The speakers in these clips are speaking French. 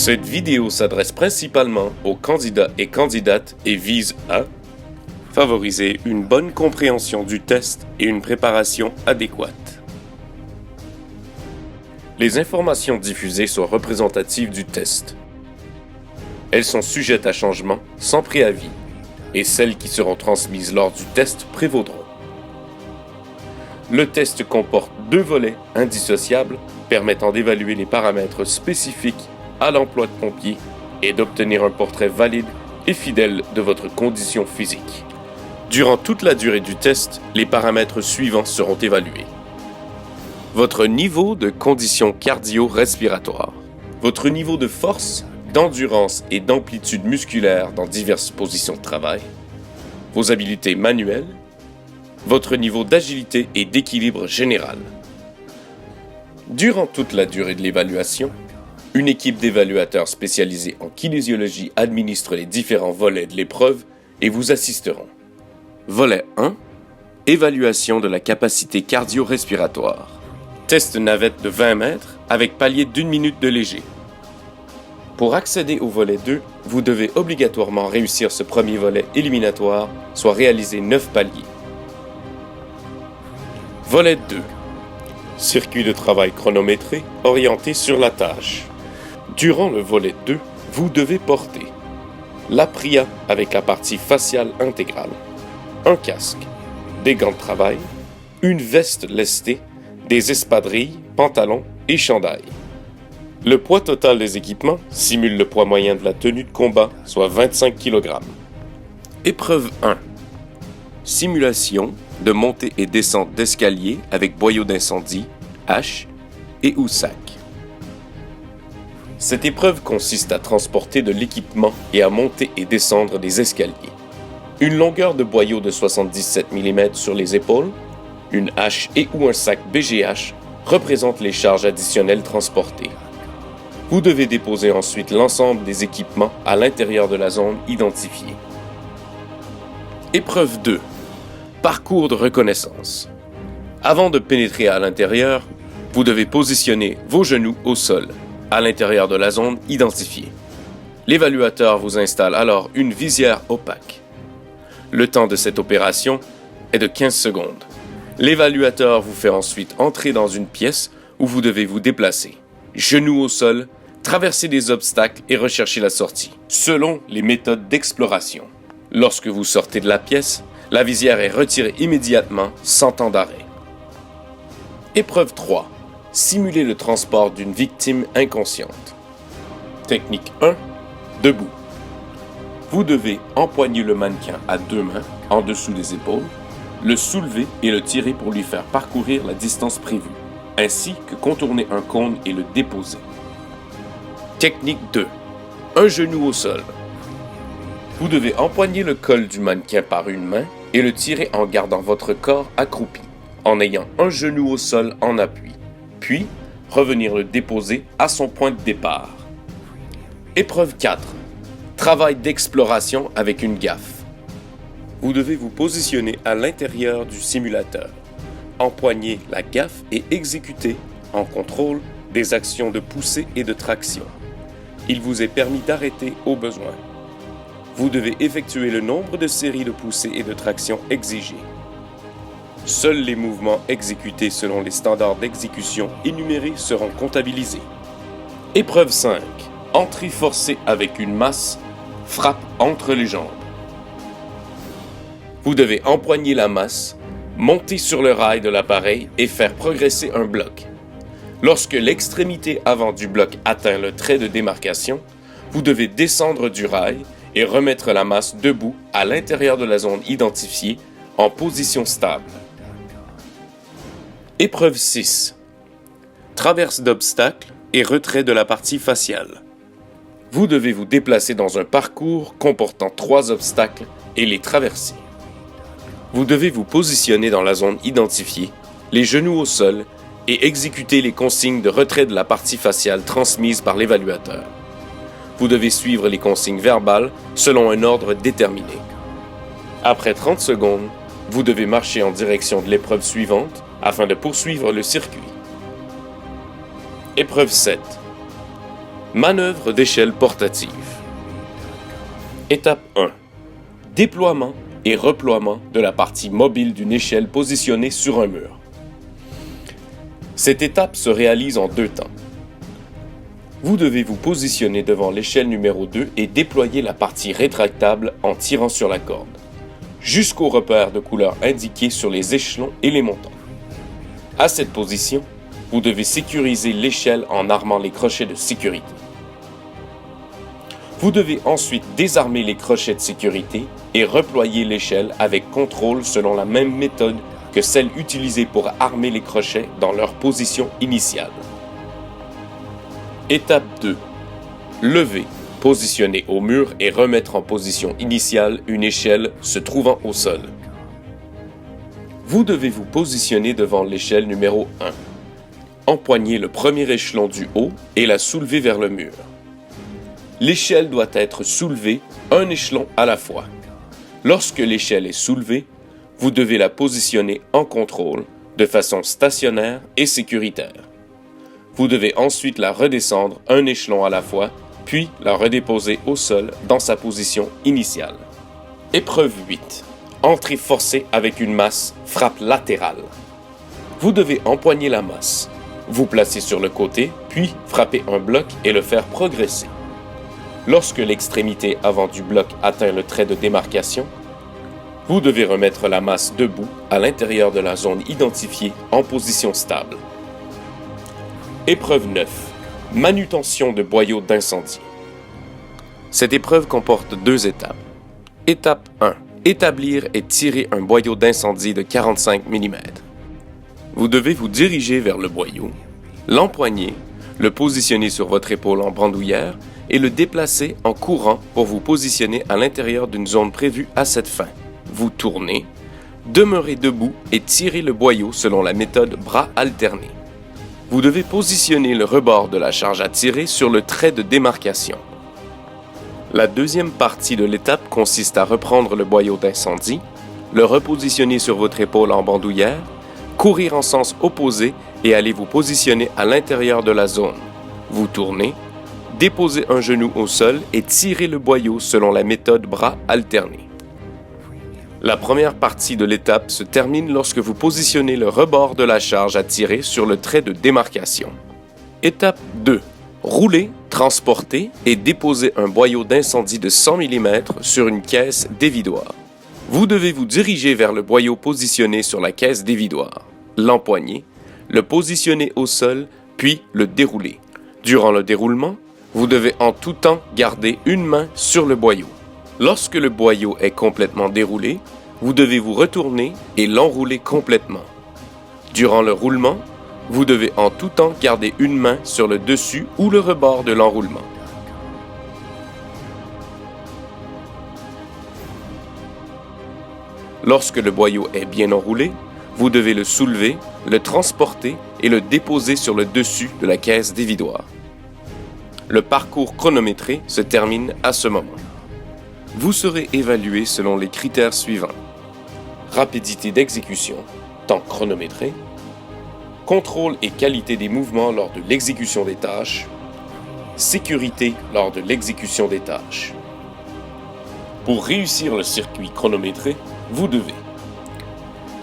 Cette vidéo s'adresse principalement aux candidats et candidates et vise à favoriser une bonne compréhension du test et une préparation adéquate. Les informations diffusées sont représentatives du test. Elles sont sujettes à changement sans préavis et celles qui seront transmises lors du test prévaudront. Le test comporte 2 volets indissociables permettant d'évaluer les paramètres spécifiques à l'emploi de pompier et d'obtenir un portrait valide et fidèle de votre condition physique. Durant toute la durée du test, les paramètres suivants seront évalués. Votre niveau de condition cardio-respiratoire, votre niveau de force, d'endurance et d'amplitude musculaire dans diverses positions de travail, vos habiletés manuelles, votre niveau d'agilité et d'équilibre général. Durant toute la durée de l'évaluation, une équipe d'évaluateurs spécialisés en kinésiologie administre les différents volets de l'épreuve et vous assisteront. Volet 1. Évaluation de la capacité cardio-respiratoire. Test navette de 20 mètres avec palier d'1 minute de léger. Pour accéder au volet 2, vous devez obligatoirement réussir ce premier volet éliminatoire, soit réaliser 9 paliers. Volet 2. Circuit de travail chronométré orienté sur la tâche. Durant le volet 2, vous devez porter l'apria avec la partie faciale intégrale, un casque, des gants de travail, une veste lestée, des espadrilles, pantalons et chandail. Le poids total des équipements simule le poids moyen de la tenue de combat, soit 25 kg. Épreuve 1. Simulation de montée et descente d'escalier avec boyau d'incendie, hache et ou sac. Cette épreuve consiste à transporter de l'équipement et à monter et descendre des escaliers. Une longueur de boyau de 77 mm sur les épaules, une hache et ou un sac BGH représentent les charges additionnelles transportées. Vous devez déposer ensuite l'ensemble des équipements à l'intérieur de la zone identifiée. Épreuve 2. Parcours de reconnaissance. Avant de pénétrer à l'intérieur, vous devez positionner vos genoux au sol, à l'intérieur de la zone identifiée. L'évaluateur vous installe alors une visière opaque. Le temps de cette opération est de 15 secondes. L'évaluateur vous fait ensuite entrer dans une pièce où vous devez vous déplacer, genoux au sol, traverser des obstacles et rechercher la sortie, selon les méthodes d'exploration. Lorsque vous sortez de la pièce, la visière est retirée immédiatement, sans temps d'arrêt. Épreuve 3. Simuler le transport d'une victime inconsciente. Technique 1. Debout. Vous devez empoigner le mannequin à 2 mains, en dessous des épaules, le soulever et le tirer pour lui faire parcourir la distance prévue, ainsi que contourner un cône et le déposer. Technique 2. Un genou au sol. Vous devez empoigner le col du mannequin par une main et le tirer en gardant votre corps accroupi, en ayant un genou au sol en appui, puis revenir le déposer à son point de départ. Épreuve 4. Travail d'exploration avec une gaffe. Vous devez vous positionner à l'intérieur du simulateur, empoigner la gaffe et exécuter, en contrôle, des actions de poussée et de traction. Il vous est permis d'arrêter au besoin. Vous devez effectuer le nombre de séries de poussées et de traction exigées. Seuls les mouvements exécutés selon les standards d'exécution énumérés seront comptabilisés. Épreuve 5. Entrée forcée avec une masse, frappe entre les jambes. Vous devez empoigner la masse, monter sur le rail de l'appareil et faire progresser un bloc. Lorsque l'extrémité avant du bloc atteint le trait de démarcation, vous devez descendre du rail et remettre la masse debout à l'intérieur de la zone identifiée en position stable. Épreuve 6. Traverse d'obstacles et retrait de la partie faciale. Vous devez vous déplacer dans un parcours comportant 3 obstacles et les traverser. Vous devez vous positionner dans la zone identifiée, les genoux au sol, et exécuter les consignes de retrait de la partie faciale transmises par l'évaluateur. Vous devez suivre les consignes verbales selon un ordre déterminé. Après 30 secondes, vous devez marcher en direction de l'épreuve suivante afin de poursuivre le circuit. Épreuve 7. Manœuvre d'échelle portative. Étape 1. Déploiement et reploiement de la partie mobile d'une échelle positionnée sur un mur. Cette étape se réalise en 2 temps. Vous devez vous positionner devant l'échelle numéro 2 et déployer la partie rétractable en tirant sur la corde, jusqu'au repère de couleur indiqué sur les échelons et les montants. À cette position, vous devez sécuriser l'échelle en armant les crochets de sécurité. Vous devez ensuite désarmer les crochets de sécurité et reployer l'échelle avec contrôle selon la même méthode que celle utilisée pour armer les crochets dans leur position initiale. Étape 2. Lever, positionner au mur et remettre en position initiale une échelle se trouvant au sol. Vous devez vous positionner devant l'échelle numéro 1. Empoignez le premier échelon du haut et la soulever vers le mur. L'échelle doit être soulevée un échelon à la fois. Lorsque l'échelle est soulevée, vous devez la positionner en contrôle de façon stationnaire et sécuritaire. Vous devez ensuite la redescendre un échelon à la fois, puis la redéposer au sol dans sa position initiale. Épreuve 8. Entrée forcée avec une masse, frappe latérale. Vous devez empoigner la masse, vous placer sur le côté, puis frapper un bloc et le faire progresser. Lorsque l'extrémité avant du bloc atteint le trait de démarcation, vous devez remettre la masse debout à l'intérieur de la zone identifiée en position stable. Épreuve 9. Manutention de boyaux d'incendie. Cette épreuve comporte 2 étapes. Étape 1. Établir et tirer un boyau d'incendie de 45 mm. Vous devez vous diriger vers le boyau, l'empoigner, le positionner sur votre épaule en bandoulière et le déplacer en courant pour vous positionner à l'intérieur d'une zone prévue à cette fin. Vous tournez, demeurez debout et tirez le boyau selon la méthode bras alternés. Vous devez positionner le rebord de la charge à tirer sur le trait de démarcation. La deuxième partie de l'étape consiste à reprendre le boyau d'incendie, le repositionner sur votre épaule en bandoulière, courir en sens opposé et aller vous positionner à l'intérieur de la zone. Vous tournez, déposez un genou au sol et tirez le boyau selon la méthode bras alternés. La première partie de l'étape se termine lorsque vous positionnez le rebord de la charge à tirer sur le trait de démarcation. Étape 2. Rouler, transporter et déposer un boyau d'incendie de 100 mm sur une caisse dévidoir. Vous devez vous diriger vers le boyau positionné sur la caisse dévidoir, l'empoigner, le positionner au sol, puis le dérouler. Durant le déroulement, vous devez en tout temps garder une main sur le boyau. Lorsque le boyau est complètement déroulé, vous devez vous retourner et l'enrouler complètement. Durant le roulement, vous devez en tout temps garder une main sur le dessus ou le rebord de l'enroulement. Lorsque le boyau est bien enroulé, vous devez le soulever, le transporter et le déposer sur le dessus de la caisse dévidoir. Le parcours chronométré se termine à ce moment. Vous serez évalué selon les critères suivants. Rapidité d'exécution, temps chronométré, contrôle et qualité des mouvements lors de l'exécution des tâches, sécurité lors de l'exécution des tâches. Pour réussir le circuit chronométré, vous devez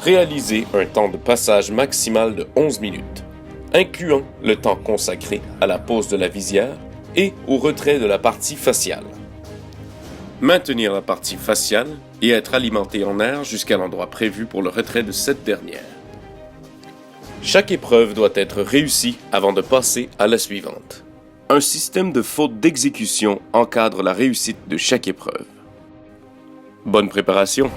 réaliser un temps de passage maximal de 11 minutes, incluant le temps consacré à la pose de la visière et au retrait de la partie faciale. Maintenir la partie faciale et être alimenté en air jusqu'à l'endroit prévu pour le retrait de cette dernière. Chaque épreuve doit être réussie avant de passer à la suivante. Un système de fautes d'exécution encadre la réussite de chaque épreuve. Bonne préparation!